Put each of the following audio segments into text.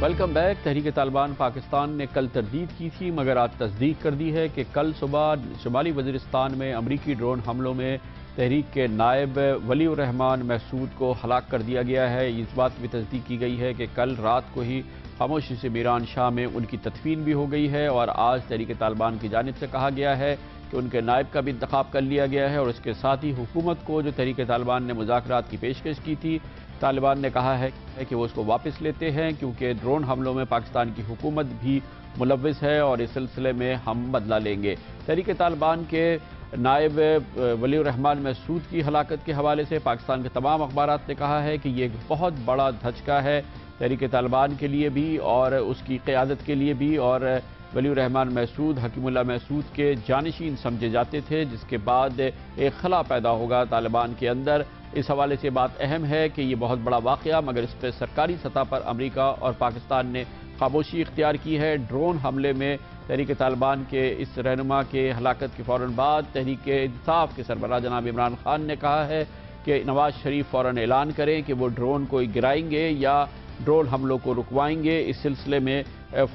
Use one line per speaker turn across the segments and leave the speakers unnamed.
Welcome back. تحریک طالبان پاکستان نے کل تردید کی تھی مگر آج تصدیق کر دی ہے کہ کل صبح شمالی وزیرستان میں امریکی ڈرون حملوں میں تحریک کے نائب ولی الرحمان محسود کو ہلاک کر دیا گیا ہے۔ اس بات بھی تصدیق کی گئی ہے کہ کل رات کو ہی خاموشی سے میران شاہ میں ان کی تدفین بھی ہو گئی ہے، اور آج تحریک طالبان کی جانب سے کہا گیا ہے کہ ان کے نائب کا بھی انتخاب کر لیا گیا ہے، اور اس کے ساتھ ہی حکومت کو جو تحریک طالبان نے مذاکرات کی پیشکش کی تھی، طالبان نے کہا ہے کہ وہ اس کو واپس لیتے ہیں، کیونکہ ڈرون حملوں میں پاکستان کی حکومت بھی ملوث ہے اور اس سلسلے میں ہم بدلہ لیں گے۔ تحریک طالبان کے نائب ولی الرحمان محسود کی ہلاکت کے حوالے سے پاکستان کے تمام اخبارات نے کہا ہے کہ یہ ایک بہت بڑا دھچکا ہے تحریک طالبان کے لیے بھی اور اس کی قیادت کے لیے بھی، اور ولی الرحمان محسود حکیم اللہ محسود کے جانشین سمجھے جاتے تھے، جس کے بعد ایک خلا پیدا ہوگا طالبان کے اندر۔ اس حوالے سے بات اہم ہے کہ یہ بہت بڑا واقعہ، مگر اس پہ سرکاری سطح پر امریکہ اور پاکستان نے خاموشی اختیار کی ہے۔ ڈرون حملے میں تحریک طالبان کے اس رہنما کے ہلاکت کے فوراً بعد تحریک انصاف کے سربراہ جناب عمران خان نے کہا ہے کہ نواز شریف فوراً اعلان کریں کہ وہ ڈرون کو گرائیں گے یا ڈرون حملوں کو رکوائیں گے۔ اس سلسلے میں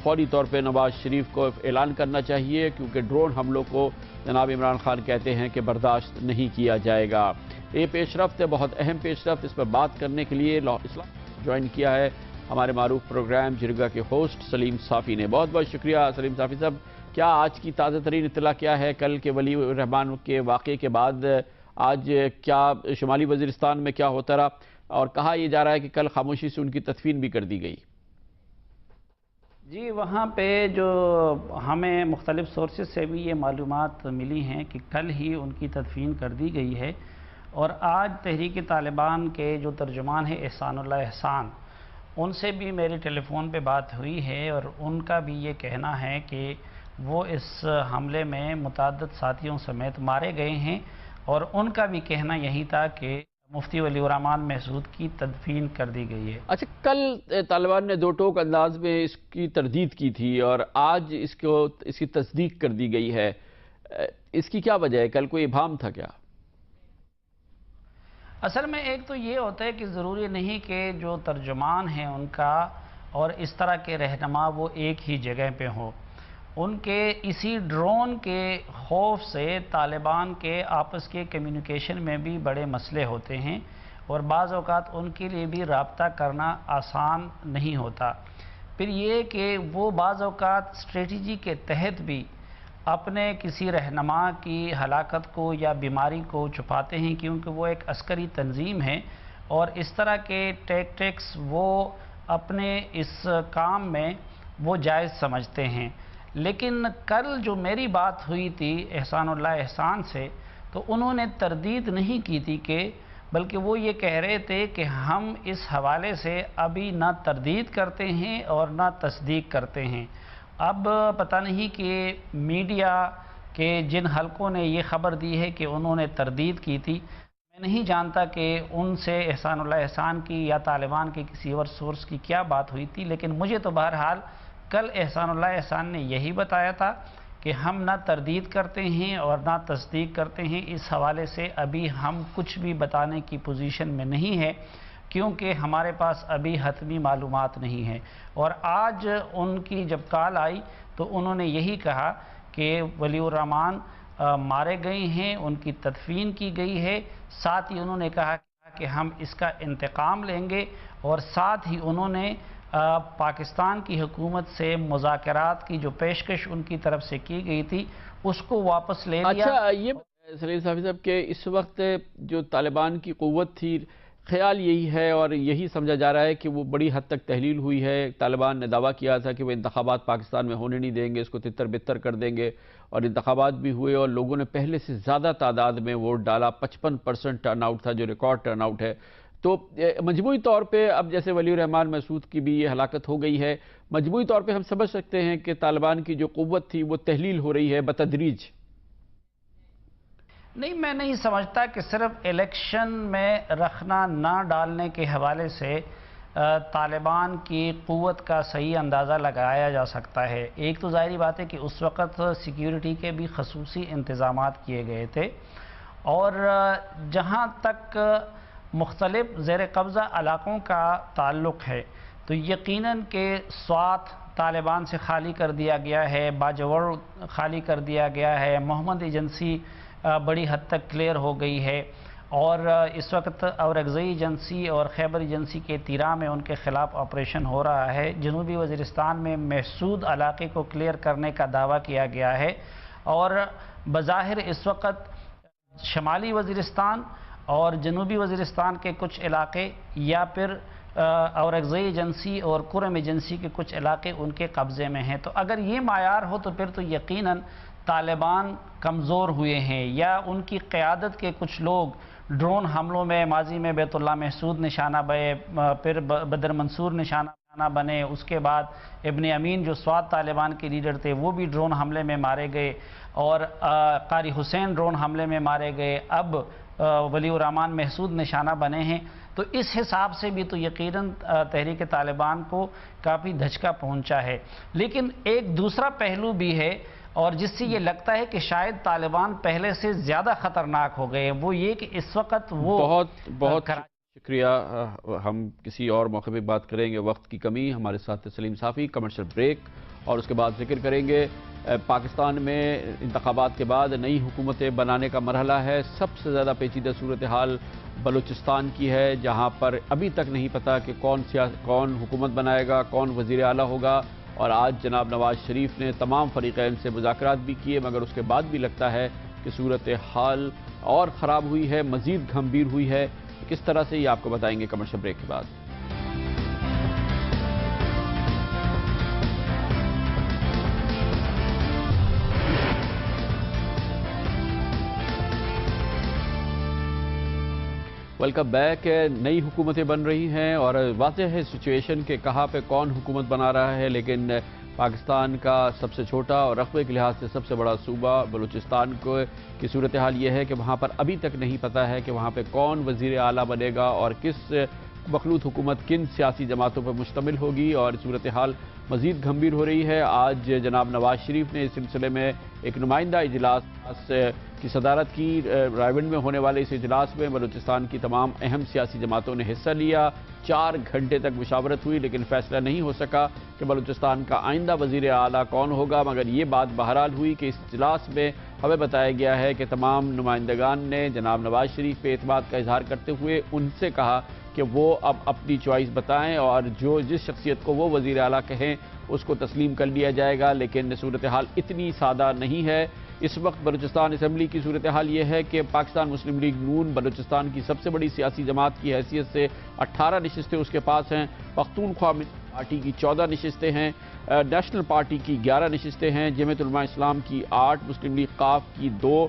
فوری طور پہ نواز شریف کو اعلان کرنا چاہیے، کیونکہ ڈرون حملوں کو جناب عمران خان کہتے ہیں کہ برداشت نہیں کیا جائے گا۔ یہ پیش رفت ہے، بہت اہم پیش رفت۔ اس پر بات کرنے کے لیے اسلام جوائن کیا ہے ہمارے معروف پروگرام جرگہ کے ہوسٹ سلیم صافی نے۔ بہت بہت شکریہ سلیم صافی صاحب۔ کیا آج کی تازہ ترین اطلاع کیا ہے؟ کل کے ولی الرحمان کے واقعے کے بعد آج کیا شمالی وزیرستان میں کیا ہوتا رہا، اور کہا یہ جا رہا ہے کہ کل خاموشی سے ان کی تدفین بھی کر دی گئی؟
جی، وہاں پہ جو ہمیں مختلف سورسز سے بھی یہ معلومات ملی ہیں کہ کل ہی ان کی تدفین کر دی گئی ہے، اور آج تحریک طالبان کے جو ترجمان ہیں احسان اللہ احسان، ان سے بھی میری ٹیلی فون پہ بات ہوئی ہے، اور ان کا بھی یہ کہنا ہے کہ وہ اس حملے میں متعدد ساتھیوں سمیت مارے گئے ہیں، اور ان کا بھی کہنا یہی تھا کہ مفتی ولی الرحمان محسود کی تدفین کر دی گئی ہے۔
اچھا، کل طالبان نے دو ٹوک انداز میں اس کی تردید کی تھی اور آج اس کی تصدیق کر دی گئی ہے، اس کی کیا وجہ ہے؟ کل کوئی ابہام تھا کیا؟
اصل میں ایک تو یہ ہوتا ہے کہ ضروری نہیں کہ جو ترجمان ہیں ان کا اور اس طرح کے رہنما وہ ایک ہی جگہ پہ ہوں۔ ان کے اسی ڈرون کے خوف سے طالبان کے آپس کے کمیونیکیشن میں بھی بڑے مسئلے ہوتے ہیں، اور بعض اوقات ان کے لیے بھی رابطہ کرنا آسان نہیں ہوتا۔ پھر یہ کہ وہ بعض اوقات اسٹریٹجی کے تحت بھی اپنے کسی رہنما کی ہلاکت کو یا بیماری کو چھپاتے ہیں، کیونکہ وہ ایک عسکری تنظیم ہے، اور اس طرح کے ٹیکٹکس وہ اپنے اس کام میں وہ جائز سمجھتے ہیں۔ لیکن کل جو میری بات ہوئی تھی احسان اللہ احسان سے، تو انہوں نے تردید نہیں کی تھی کہ بلکہ وہ یہ کہہ رہے تھے کہ ہم اس حوالے سے ابھی نہ تردید کرتے ہیں اور نہ تصدیق کرتے ہیں۔ اب پتہ نہیں کہ میڈیا کے جن حلقوں نے یہ خبر دی ہے کہ انہوں نے تردید کی تھی، میں نہیں جانتا کہ ان سے احسان اللہ احسان کی یا طالبان کے کسی اور سورس کی کیا بات ہوئی تھی، لیکن مجھے تو بہرحال کل احسان اللہ احسان نے یہی بتایا تھا کہ ہم نہ تردید کرتے ہیں اور نہ تصدیق کرتے ہیں۔ اس حوالے سے ابھی ہم کچھ بھی بتانے کی پوزیشن میں نہیں ہے، کیونکہ ہمارے پاس ابھی حتمی معلومات نہیں ہیں۔ اور آج ان کی جب کال آئی تو انہوں نے یہی کہا کہ ولی الرحمان مارے گئے ہیں، ان کی تدفین کی گئی ہے، ساتھ ہی انہوں نے کہا کہ ہم اس کا انتقام لیں گے، اور ساتھ ہی انہوں نے پاکستان کی حکومت سے مذاکرات کی جو پیشکش ان کی طرف سے کی گئی تھی اس کو واپس لے لیا۔
اچھا، یہ سلیم صافی صاحب کہ اس وقت جو طالبان کی قوت تھی، خیال یہی ہے اور یہی سمجھا جا رہا ہے کہ وہ بڑی حد تک تحلیل ہوئی ہے۔ طالبان نے دعویٰ کیا تھا کہ وہ انتخابات پاکستان میں ہونے نہیں دیں گے، اس کو تتر بتر کر دیں گے، اور انتخابات بھی ہوئے اور لوگوں نے پہلے سے زیادہ تعداد میں ووٹ ڈالا، 55% ٹرن آؤٹ تھا جو ریکارڈ ٹرن آؤٹ ہے۔ تو مجموعی طور پہ اب جیسے ولی الرحمان محسود کی بھی یہ ہلاکت ہو گئی ہے، مجموعی طور پہ ہم سمجھ سکتے ہیں کہ طالبان کی جو قوت تھی وہ تحلیل ہو رہی ہے بتدریج۔
نہیں، میں نہیں سمجھتا کہ صرف الیکشن میں رکھنا نہ ڈالنے کے حوالے سے طالبان کی قوت کا صحیح اندازہ لگایا جا سکتا ہے۔ ایک تو ظاہری بات ہے کہ اس وقت سیکیورٹی کے بھی خصوصی انتظامات کیے گئے تھے، اور جہاں تک مختلف زیر قبضہ علاقوں کا تعلق ہے تو یقیناً کہ سوات طالبان سے خالی کر دیا گیا ہے، باجوڑ خالی کر دیا گیا ہے، محمد ایجنسی بڑی حد تک کلیئر ہو گئی ہے، اور اس وقت اورکزئی ایجنسی اور خیبر ایجنسی کے تیرا میں ان کے خلاف آپریشن ہو رہا ہے۔ جنوبی وزیرستان میں محسود علاقے کو کلیئر کرنے کا دعویٰ کیا گیا ہے، اور بظاہر اس وقت شمالی وزیرستان اور جنوبی وزیرستان کے کچھ علاقے یا پھر اورکزئی ایجنسی اور کرم ایجنسی کے کچھ علاقے ان کے قبضے میں ہیں۔ تو اگر یہ معیار ہو تو پھر تو یقیناً طالبان کمزور ہوئے ہیں، یا ان کی قیادت کے کچھ لوگ ڈرون حملوں میں ماضی میں بیت اللہ محسود نشانہ بنے، پھر بدر منصور نشانہ بنے، اس کے بعد ابن امین جو سوات طالبان کے لیڈر تھے وہ بھی ڈرون حملے میں مارے گئے، اور قاری حسین ڈرون حملے میں مارے گئے، اب ولی الرحمان محسود نشانہ بنے ہیں۔ تو اس حساب سے بھی تو یقیناً تحریک طالبان کو کافی دھچکا پہنچا ہے۔ لیکن ایک دوسرا پہلو بھی ہے، اور جس سے یہ لگتا ہے کہ شاید طالبان پہلے سے زیادہ خطرناک ہو گئے، وہ یہ کہ اس وقت وہ
بہت شکریہ۔ ہم کسی اور موقع پہ بات کریں گے، وقت کی کمی۔ ہمارے ساتھ سلیم صافی، کمرشل بریک، اور اس کے بعد ذکر کریں گے پاکستان میں انتخابات کے بعد نئی حکومتیں بنانے کا مرحلہ ہے۔ سب سے زیادہ پیچیدہ صورتحال بلوچستان کی ہے، جہاں پر ابھی تک نہیں پتا کہ کون حکومت بنائے گا، کون وزیر اعلیٰ ہوگا، اور آج جناب نواز شریف نے تمام فریقین سے مذاکرات بھی کیے، مگر اس کے بعد بھی لگتا ہے کہ صورتحال اور خراب ہوئی ہے، مزید گھمبیر ہوئی ہے۔ کس طرح سے یہ آپ کو بتائیں گے کمرشل بریک کے بعد۔ Welcome back. نئی حکومتیں بن رہی ہیں اور واضح ہے سچویشن کہ کہاں پہ کون حکومت بنا رہا ہے، لیکن پاکستان کا سب سے چھوٹا اور رقبے کے لحاظ سے سب سے بڑا صوبہ بلوچستان کی صورتحال یہ ہے کہ وہاں پر ابھی تک نہیں پتا ہے کہ وہاں پہ کون وزیر اعلیٰ بنے گا اور کس مخلوط حکومت کن سیاسی جماعتوں پر مشتمل ہوگی، اور صورتحال مزید گھمبیر ہو رہی ہے۔ آج جناب نواز شریف نے اس سلسلے میں ایک نمائندہ اجلاس کی صدارت کی۔ رائے میں ہونے والے اس اجلاس میں بلوچستان کی تمام اہم سیاسی جماعتوں نے حصہ لیا۔ 4 گھنٹے تک مشاورت ہوئی، لیکن فیصلہ نہیں ہو سکا کہ بلوچستان کا آئندہ وزیر اعلیٰ کون ہوگا، مگر یہ بات بہرحال ہوئی کہ اس اجلاس میں ہمیں بتایا گیا ہے کہ تمام نمائندگان نے جناب نواز شریف پہ اعتماد کا اظہار کرتے ہوئے ان سے کہا کہ وہ اب اپنی چوائس بتائیں، اور جس شخصیت کو وہ وزیر اعلیٰ کہیں اس کو تسلیم کر لیا جائے گا۔ لیکن صورتحال اتنی سادہ نہیں ہے۔ اس وقت بلوچستان اسمبلی کی صورتحال یہ ہے کہ پاکستان مسلم لیگ نون بلوچستان کی سب سے بڑی سیاسی جماعت کی حیثیت سے 18 نشستیں اس کے پاس ہیں، پختونخوا پارٹی کی 14 نشستیں ہیں، نیشنل پارٹی کی 11 نشستیں ہیں، جمعیت علماء اسلام کی 8، مسلم لیگ قاف کی 2،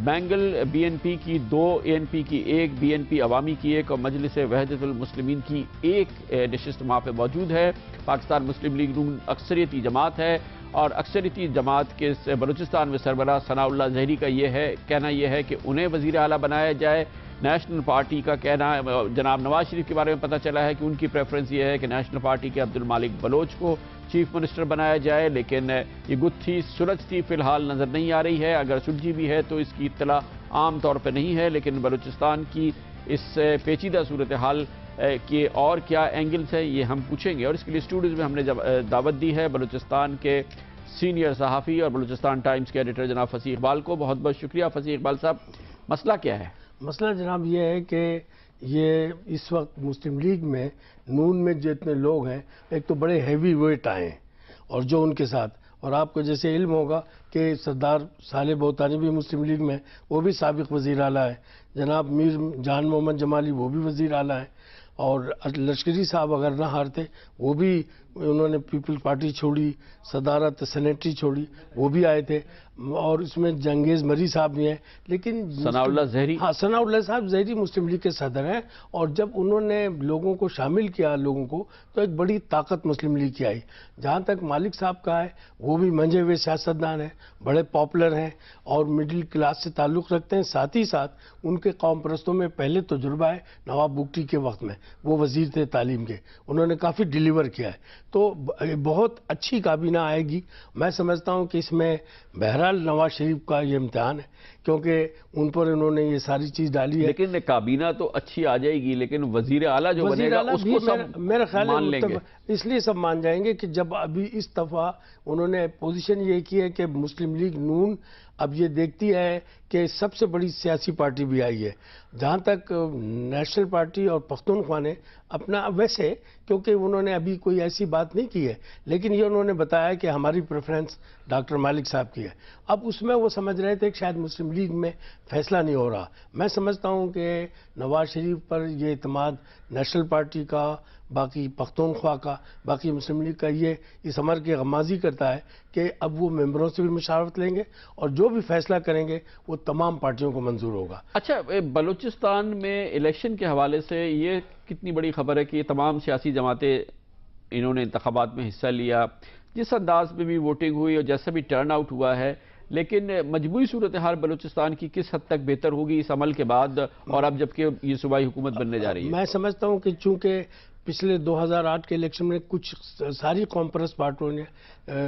بینگل بی این پی کی 2، اے این پی کی 1، بی این پی عوامی کی 1، اور مجلس وحدت المسلمین کی 1 نشست وہاں پہ موجود ہے۔ پاکستان مسلم لیگ نون اکثریتی جماعت ہے، اور اکثریتی جماعت کے بلوچستان میں سربراہ ثناء اللہ زہری کا کہنا یہ ہے کہ انہیں وزیر اعلیٰ بنایا جائے۔ نیشنل پارٹی کا کہنا ہے، جناب نواز شریف کے بارے میں پتہ چلا ہے کہ ان کی پریفرنس یہ ہے کہ نیشنل پارٹی کے عبدالمالک بلوچ کو چیف منسٹر بنایا جائے، لیکن یہ گتھی سلجھتی فی الحال نظر نہیں آ رہی ہے۔ اگر سلجھی بھی ہے تو اس کی اطلاع عام طور پہ نہیں ہے، لیکن بلوچستان کی اس پیچیدہ صورتحال کے اور کیا اینگلز ہیں یہ ہم پوچھیں گے، اور اس کے لیے اسٹوڈیوز میں ہم نے دعوت دی ہے بلوچستان کے سینئر صحافی اور بلوچستان ٹائمز کے ایڈیٹر جناب فصیح اقبال کو۔ بہت بہت شکریہ فصیح اقبال صاحب۔ مسئلہ کیا ہے؟
مسئلہ جناب یہ ہے کہ یہ اس وقت مسلم لیگ میں نون میں جتنے لوگ ہیں، ایک تو بڑے ہیوی ویٹ آئے ہیں، اور جو ان کے ساتھ، اور آپ کو جیسے علم ہوگا کہ سردار صالح بہتانی بھی مسلم لیگ میں، وہ بھی سابق وزیر اعلیٰ ہے، جناب میر جان محمد جمالی وہ بھی وزیر اعلیٰ ہیں، اور لشکری صاحب اگر نہ ہارتے وہ بھی، انہوں نے پیپل پارٹی چھوڑی، صدارت سینیٹری چھوڑی، وہ بھی آئے تھے، اور اس میں جنگیز مری صاحب بھی ہیں، لیکن
ثناء اللہ زہری،
ہاں ثناء اللہ صاحب زہری مسلم لیگ کے صدر ہیں، اور جب انہوں نے لوگوں کو شامل کیا تو ایک بڑی طاقت مسلم لیگ کی آئی۔ جہاں تک مالک صاحب کا ہے، وہ بھی منجھے ہوئے سیاستدان ہیں، بڑے پاپولر ہیں اور مڈل کلاس سے تعلق رکھتے ہیں، ساتھ ہی ساتھ ان کے قوم پرستوں میں پہلے تجربہ ہے نواب بگٹی کے وقت میں، وہ وزیر تھے تعلیم کے، انہوں نے کافی ڈیلیور کیا ہے۔ تو بہت اچھی کابینہ آئے گی. میں سمجھتا ہوں کہ اس میں بہرحال نواز شریف کا یہ امتحان ہے کیونکہ ان پر انہوں نے یہ ساری چیز ڈالی ہے.
لیکن کابینہ تو اچھی آ جائے گی لیکن وزیر اعلیٰ جو بنے گا اس کو سب
میرا خیال
مان لیں گے.
اس لیے سب مان جائیں گے کہ جب ابھی اس دفعہ انہوں نے پوزیشن یہ کی ہے کہ مسلم لیگ نون اب یہ دیکھتی ہے کہ سب سے بڑی سیاسی پارٹی بھی آئی ہے. جہاں تک نیشنل پارٹی اور پختونخوا نے اپنا ویسے کیونکہ انہوں نے ابھی کوئی ایسی بات نہیں کی ہے لیکن یہ انہوں نے بتایا کہ ہماری پریفرنس ڈاکٹر مالک صاحب کی ہے. اب اس میں وہ سمجھ رہے تھے کہ شاید مسلم لیگ میں فیصلہ نہیں ہو رہا. میں سمجھتا ہوں کہ نواز شریف پر یہ اعتماد نیشنل پارٹی کا، باقی پختونخوا کا، باقی مسلم لیگ کا یہ اس امر کی غمازی کرتا ہے کہ اب وہ ممبروں سے بھی مشاورت لیں گے اور جو بھی فیصلہ کریں گے وہ تمام پارٹیوں کو منظور ہوگا.
اچھا، بلوچستان میں الیکشن کے حوالے سے یہ کتنی بڑی خبر ہے کہ یہ تمام سیاسی جماعتیں انہوں نے انتخابات میں حصہ لیا، جس انداز میں بھی ووٹنگ ہوئی اور جیسا بھی ٹرن آؤٹ ہوا ہے، لیکن مجموعی صورتحال بلوچستان کی کس حد تک بہتر ہوگی اس عمل کے بعد اور اب جبکہ یہ صوبائی حکومت بننے جا رہی ہے؟
میں سمجھتا ہوں کہ چونکہ پچھلے 2008 کے الیکشن میں کچھ ساری کانفرنس پارٹیوں نے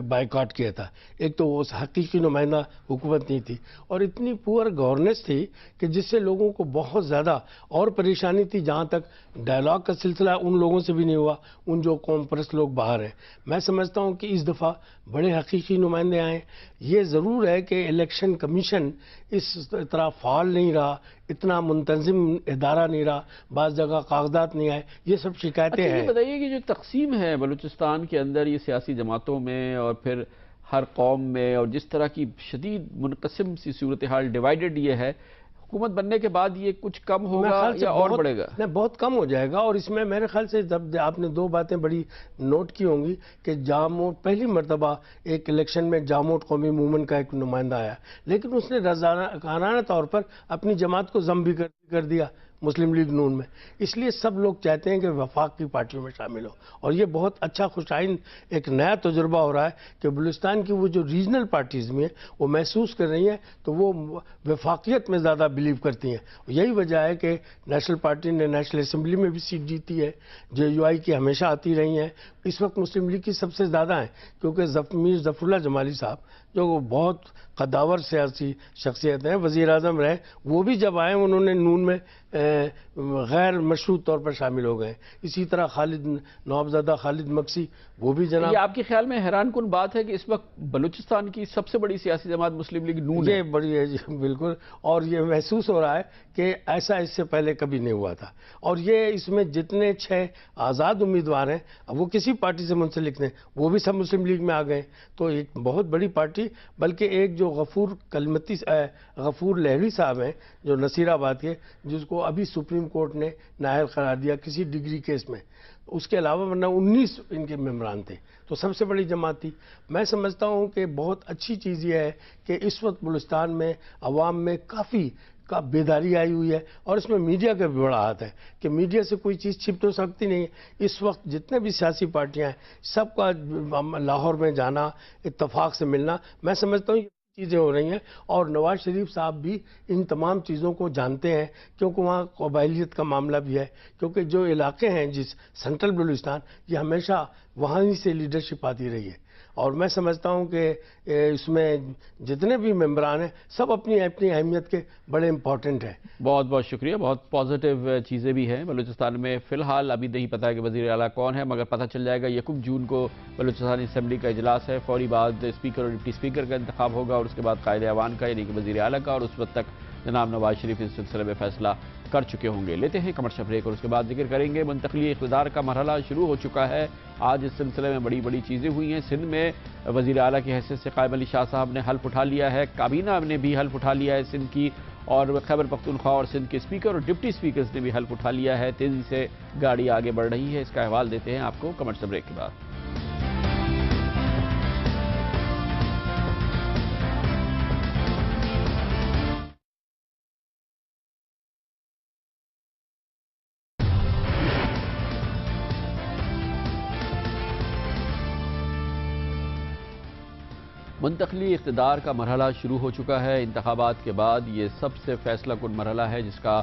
بائیکاٹ کیا تھا. ایک تو وہ حقیقی نمائندہ حکومت نہیں تھی اور اتنی پور گورننس تھی کہ جس سے لوگوں کو بہت زیادہ اور پریشانی تھی. جہاں تک ڈائلاگ کا سلسلہ ان لوگوں سے بھی نہیں ہوا، ان جو کانفرنس لوگ باہر ہیں. میں سمجھتا ہوں کہ اس دفعہ بڑے حقیقی نمائندے آئے. یہ ضرور ہے کہ الیکشن کمیشن اس طرح فعال نہیں رہا، اتنا منتظم ادارہ نہیں رہا، بعض جگہ کاغذات نہیں آئے، یہ سب شکایتیں ہیں.
یہ بتائیے کہ جو تقسیم ہے بلوچستان کے اندر یہ سیاسی جماعتوں میں اور پھر ہر قوم میں اور جس طرح کی شدید منقسم سی صورتحال ڈیوائیڈڈ یہ ہے، حکومت بننے کے بعد یہ کچھ کم ہوگا یا اور بڑھے گا؟
نہیں، بہت کم ہو جائے گا. اور اس میں میرے خیال سے جب آپ نے دو باتیں بڑی نوٹ کی ہوں گی کہ جاموٹ پہلی مرتبہ ایک الیکشن میں جاموٹ قومی موومنٹ کا ایک نمائندہ آیا لیکن اس نے رضاکارانہ طور پر اپنی جماعت کو ضم بھی کر دیا مسلم لیگ نون میں. اس لیے سب لوگ چاہتے ہیں کہ وفاق کی پارٹیوں میں شامل ہو اور یہ بہت اچھا خوشائن ایک نیا تجربہ ہو رہا ہے کہ بلوچستان کی وہ جو ریجنل پارٹیز میں وہ محسوس کر رہی ہیں تو وہ وفاقیت میں زیادہ بلیو کرتی ہیں. یہی وجہ ہے کہ نیشنل پارٹی نے نیشنل اسمبلی میں بھی سیٹ جیتی ہے. JUI کی ہمیشہ آتی رہی ہیں. اس وقت مسلم لیگ کی سب سے زیادہ ہیں کیونکہ میر ظفر اللہ جمالی صاحب جو بہت قداور سیاسی شخصیت ہیں، وزیر اعظم رہے، وہ بھی جب آئے انہوں نے نون میں غیر مشروط طور پر شامل ہو گئے. اسی طرح نوابزادہ خالد مکسی وہ بھی جناب.
یہ آپ کے خیال میں حیران کن بات ہے کہ اس وقت بلوچستان کی سب سے بڑی سیاسی جماعت مسلم لیگ نون ہے؟
یہ بڑی ہے جی، بالکل. اور یہ محسوس ہو رہا ہے کہ ایسا اس سے پہلے کبھی نہیں ہوا تھا. اور یہ اس میں جتنے 6 آزاد امیدوار ہیں وہ کسی پارٹی سے منسلک نہیں، وہ بھی سب مسلم لیگ میں آ گئے. تو ایک بہت بڑی پارٹی. بلکہ ایک جو غفور لہوی صاحب ہیں جو نصیر آباد کے، جس کو ابھی سپریم کورٹ نے نااہل قرار دیا کسی ڈگری کیس میں، اس کے علاوہ ورنہ 19 ان کے ممبران تھے، تو سب سے بڑی جماعت تھی. میں سمجھتا ہوں کہ بہت اچھی چیز یہ ہے کہ اس وقت بلوچستان میں عوام میں کافی بیداری آئی ہوئی ہے اور اس میں میڈیا کا بھی بڑا ہاتھ ہے کہ میڈیا سے کوئی چیز چھپ تو سکتی نہیں. اس وقت جتنے بھی سیاسی پارٹیاں ہیں سب کا لاہور میں جانا، اتفاق سے ملنا، میں سمجھتا ہوں یہ چیزیں ہو رہی ہیں. اور نواز شریف صاحب بھی ان تمام چیزوں کو جانتے ہیں کیونکہ وہاں قبائلیت کا معاملہ بھی ہے، کیونکہ جو علاقے ہیں جس سینٹرل بلوچستان یہ ہمیشہ وہاں ہی سے لیڈرشپ آتی رہی ہے. اور میں سمجھتا ہوں کہ اس میں جتنے بھی ممبران ہیں سب اپنی اپنی اہمیت کے بڑے امپورٹنٹ ہیں.
بہت بہت شکریہ. بہت پازیٹیو چیزیں بھی ہیں بلوچستان میں. فی الحال ابھی نہیں پتا ہے کہ وزیر اعلیٰ کون ہے، مگر پتہ چل جائے گا. 1 جون کو بلوچستان اسمبلی کا اجلاس ہے، فوری بعد اسپیکر اور ڈپٹی اسپیکر کا انتخاب ہوگا اور اس کے بعد قائد ایوان کا یعنی کہ وزیر اعلیٰ کا، اور اس وقت تک جناب نواز شریف اس سلسلے میں فیصلہ کر چکے ہوں گے. لیتے ہیں کمرشل بریک اور اس کے بعد ذکر کریں گے. منتقلی اقتدار کا مرحلہ شروع ہو چکا ہے. آج اس سلسلے میں بڑی چیزیں ہوئی ہیں. سندھ میں وزیر اعلیٰ کی حیثیت سے قائم علی شاہ صاحب نے حلف اٹھا لیا ہے، کابینہ نے بھی حلف اٹھا لیا ہے سندھ کی، اور خیبر پختونخوا اور سندھ کے اسپیکر اور ڈپٹی اسپیکرز نے بھی حلف اٹھا لیا ہے. تیزی سے گاڑی آگے بڑھ رہی ہے. اس کا احوال دیتے ہیں آپ کو کمرشل بریک کے بعد. منتقلی اقتدار کا مرحلہ شروع ہو چکا ہے. انتخابات کے بعد یہ سب سے فیصلہ کن مرحلہ ہے جس کا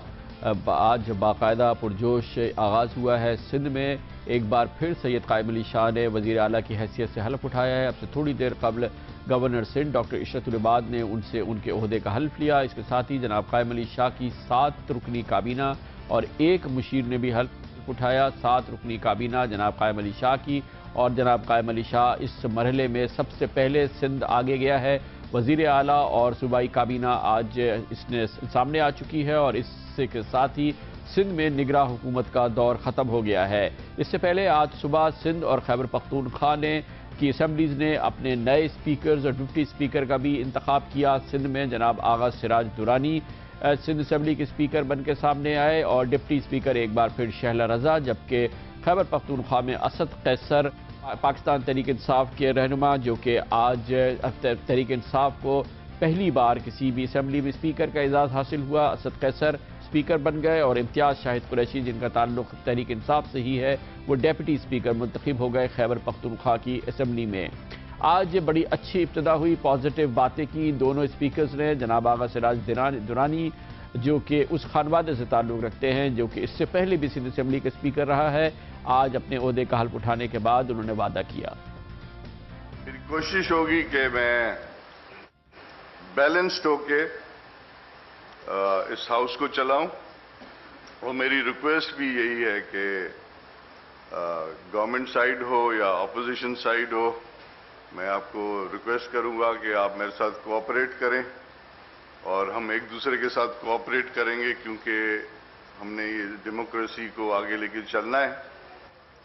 آج باقاعدہ پرجوش آغاز ہوا ہے. سندھ میں ایک بار پھر سید قائم علی شاہ نے وزیر اعلیٰ کی حیثیت سے حلف اٹھایا ہے۔ اب سے تھوڑی دیر قبل گورنر سندھ ڈاکٹر عشرت العباد نے ان سے ان کے عہدے کا حلف لیا۔ اس کے ساتھ ہی جناب قائم علی شاہ کی 7 رکنی کابینہ اور ایک مشیر نے بھی حلف اٹھایا۔ 7 رکنی کابینہ جناب قائم علی شاہ کی، اور جناب قائم علی شاہ اس مرحلے میں سب سے پہلے سندھ آگے گیا ہے۔ وزیر اعلیٰ اور صوبائی کابینہ آج اس نے سامنے آ چکی ہے، اور اس کے ساتھ ہی سندھ میں نگراں حکومت کا دور ختم ہو گیا ہے۔ اس سے پہلے آج صبح سندھ اور خیبر پختونخوا کی اسمبلیز نے اپنے نئے اسپیکرز اور ڈپٹی اسپیکر کا بھی انتخاب کیا۔ سندھ میں جناب آغا سراج درانی سندھ اسمبلی کے اسپیکر بن کے سامنے آئے، اور ڈپٹی اسپیکر ایک بار پھر شہلہ رضا، جبکہ خیبر پختونخوا میں اسد قیصر پاکستان تحریک انصاف کے رہنما، جو کہ آج تحریک انصاف کو پہلی بار کسی بھی اسمبلی میں اسپیکر کا اعزاز حاصل ہوا، اسد قیصر اسپیکر بن گئے، اور امتیاز شاہد قریشی جن کا تعلق تحریک انصاف سے ہی ہے وہ ڈیپٹی اسپیکر منتخب ہو گئے خیبر پختونخوا کی اسمبلی میں۔ آج بڑی اچھی ابتدا ہوئی، پازیٹیو باتیں کی دونوں اسپیکرز نے۔ جناب آغا سراج درانی جو کہ اس خانوادے سے تعلق رکھتے ہیں جو کہ اس سے پہلے بھی سندھ اسمبلی کا اسپیکر رہا ہے، آج اپنے عہدے کا حلف اٹھانے کے بعد انہوں نے وعدہ کیا۔
میری کوشش ہوگی کہ میں بیلنسڈ ہو کے اس ہاؤس کو چلاؤں، اور میری ریکویسٹ بھی یہی ہے کہ گورنمنٹ سائیڈ ہو یا اپوزیشن سائیڈ ہو، میں آپ کو ریکویسٹ کروں گا کہ آپ میرے ساتھ کوآپریٹ کریں، اور ہم ایک دوسرے کے ساتھ کوآپریٹ کریں گے، کیونکہ ہم نے یہ ڈیموکریسی کو آگے لے کے چلنا ہے،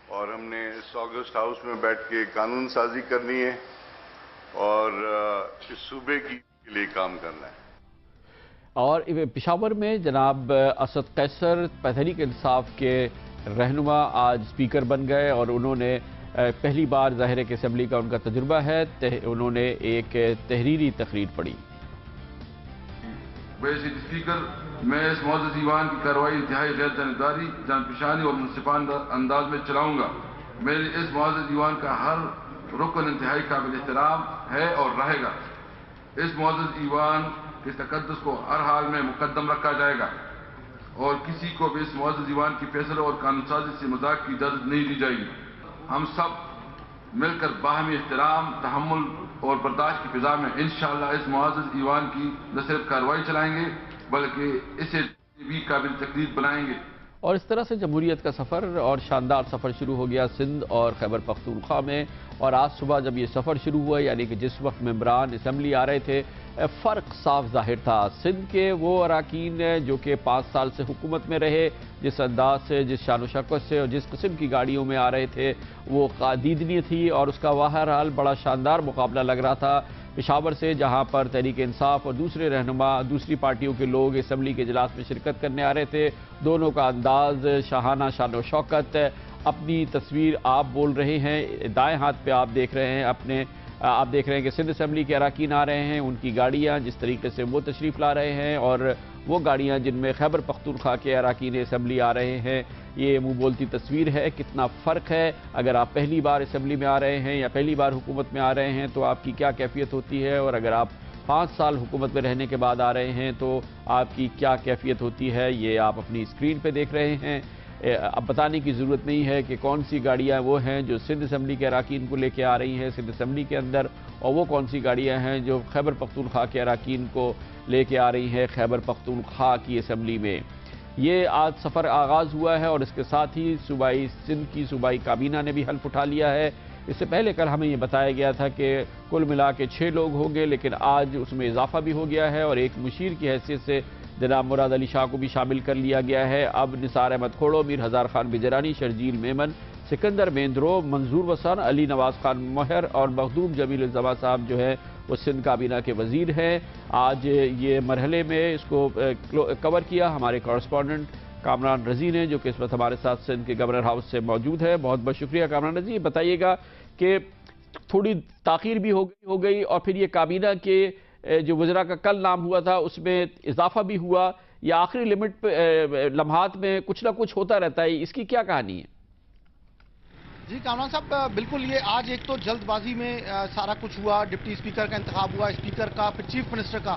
اور ہم نے اس آگسٹ ہاؤس میں بیٹھ کے قانون سازی کرنی ہے، اور اس صوبے کے لیے کام کرنا ہے۔
اور پشاور میں جناب اسد قیصر تحریک انصاف کے رہنما آج اسپیکر بن گئے، اور انہوں نے پہلی بار ظاہر ہے کہ اسمبلی کا ان کا تجربہ ہے، انہوں نے ایک تحریری تقریر پڑھی۔
اسپیکر، میں اس معزز ایوان کی کارروائی انتہائی غیر جانبداری، جان پہچانی اور منصفانہ انداز میں چلاؤں گا۔ میرے اس معزز ایوان کا ہر رکن انتہائی قابل احترام ہے اور رہے گا۔ اس معزز ایوان کے تقدس کو ہر حال میں مقدم رکھا جائے گا، اور کسی کو بھی اس معزز ایوان کی فیصلوں اور قانون سازی سے مذاق کی اجازت نہیں دی جائے گی۔ ہم سب مل کر باہمی احترام، تحمل اور برداشت کی فضا میں انشاءاللہ اس معزز ایوان کی نہ صرف کارروائی چلائیں گے بلکہ اسے بھی قابل تقلید بنائیں گے۔
اور اس طرح سے جمہوریت کا سفر اور شاندار سفر شروع ہو گیا سندھ اور خیبر پختونخوا میں، اور آج صبح جب یہ سفر شروع ہوا، یعنی کہ جس وقت ممبران اسمبلی آ رہے تھے، فرق صاف ظاہر تھا۔ سندھ کے وہ اراکین جو کہ 5 سال سے حکومت میں رہے، جس انداز سے، جس شان و شوکت سے اور جس قسم کی گاڑیوں میں آ رہے تھے، وہ دیدنی تھی، اور اس کا بہرحال بڑا شاندار مقابلہ لگ رہا تھا پشاور سے، جہاں پر تحریک انصاف اور دوسرے رہنما، دوسری پارٹیوں کے لوگ اسمبلی کے اجلاس میں شرکت کرنے آ رہے تھے۔ دونوں کا انداز شاہانہ، شان و شوکت، اپنی تصویر آپ بول رہے ہیں، دائیں ہاتھ پہ آپ دیکھ رہے ہیں آپ دیکھ رہے ہیں کہ سندھ اسمبلی کے اراکین آ رہے ہیں، ان کی گاڑیاں جس طریقے سے وہ تشریف لا رہے ہیں، اور وہ گاڑیاں جن میں خیبر پختونخوا کے اراکین اسمبلی آ رہے ہیں، یہ منہ بولتی تصویر ہے۔ کتنا فرق ہے اگر آپ پہلی بار اسمبلی میں آ رہے ہیں یا پہلی بار حکومت میں آ رہے ہیں تو آپ کی کیا کیفیت ہوتی ہے، اور اگر آپ 5 سال حکومت میں رہنے کے بعد آ رہے ہیں تو آپ کی کیا کیفیت ہوتی ہے، یہ آپ اپنی اسکرین پہ دیکھ رہے ہیں۔ اب بتانے کی ضرورت نہیں ہے کہ کون سی گاڑیاں وہ ہیں جو سندھ اسمبلی کے اراکین کو لے کے آ رہی ہیں سندھ اسمبلی کے اندر، اور وہ کون سی گاڑیاں ہیں جو خیبر پختونخوا کے اراکین کو لے کے آ رہی ہیں خیبر پختونخوا کی اسمبلی میں۔ یہ آج سفر آغاز ہوا ہے، اور اس کے ساتھ ہی سندھ کی صوبائی کابینہ نے بھی حلف اٹھا لیا ہے۔ اس سے پہلے کل ہمیں یہ بتایا گیا تھا کہ کل ملا کے 6 لوگ ہوں گے، لیکن آج اس میں اضافہ بھی ہو گیا ہے، اور ایک مشیر کی حیثیت سے جناب مراد علی شاہ کو بھی شامل کر لیا گیا ہے۔ اب نثار احمد کھوڑو، میر ہزار خان بجرانی، شرجیل میمن، سکندر میندرو، منظور وسان، علی نواز خان مہر اور مخدوم جمیل الزما صاحب جو ہے وہ سندھ کابینہ کے وزیر ہیں۔ آج یہ مرحلے میں اس کو کور کیا ہمارے کورسپونڈنٹ کامران رضی نے، جو کہ اس وقت ہمارے ساتھ سندھ کے گورنر ہاؤس سے موجود ہے۔ بہت بہت شکریہ کامران رضی۔ بتائیے گا کہ تھوڑی تاخیر بھی ہو گئی اور پھر یہ کابینہ کے جو وزراء کا کل نام ہوا تھا اس میں اضافہ بھی ہوا، یا آخری لمحات میں کچھ نہ کچھ ہوتا رہتا ہے، اس کی کیا کہانی ہے؟
جی کامران صاحب، بالکل یہ آج ایک تو جلد بازی میں سارا کچھ ہوا، ڈپٹی اسپیکر کا انتخاب ہوا، اسپیکر کا، پھر چیف منسٹر کا،